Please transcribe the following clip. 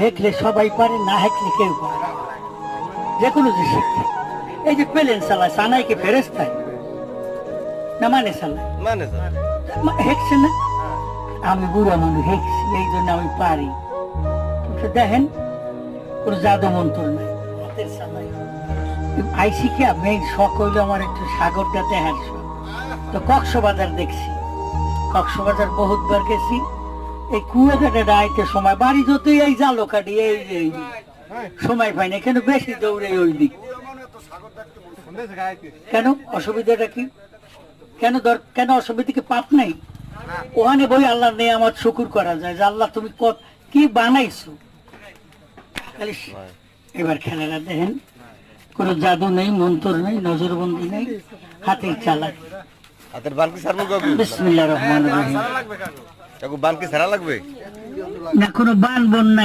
হেঁকলে সবাই পারে, না হেঁকলে কেউ পারে না। যে কোনো যে শিক্ষা, এই যে পেলেন চালায় সানাইকে ফেরেস্তায় না মানে চালায় হেঁকছে না। আমি বুড়া মানুষ হেঁকছি, এই জন্য আমি পারি। দেখেন কোন জাদু মন্ত্র নাই, হাতের চালাই আইসি কি আপনি শখ হইলো আমার একটু সাগরটা দেখার শখ। তো কক্সবাজার দেখছি, কক্সবাজার বহুতবার গেছি। এই কুয়াকাটা আইতে সময় বাড়ি যতই এই জালো কাটি এই সময় পাই না, কেন বেশি দৌড়ে ওই দিক। কেন অসুবিধাটা কি? কেন অসুবিধা কি পাপ নাই? ওখানে বই আল্লাহ নেই আমার শুকুর করা যায় যে আল্লাহ তুমি কি বানাইছো। এবার খেলাটা দেখেন, কোন জাদু নেই, মন্ত্র নেই, নজরবন্দি নেই, হাতের চালা। বিসমিল্লাহির রহমানির রহিম। বান কি ছাড়া লাগবে না কোনো বান বন নাই।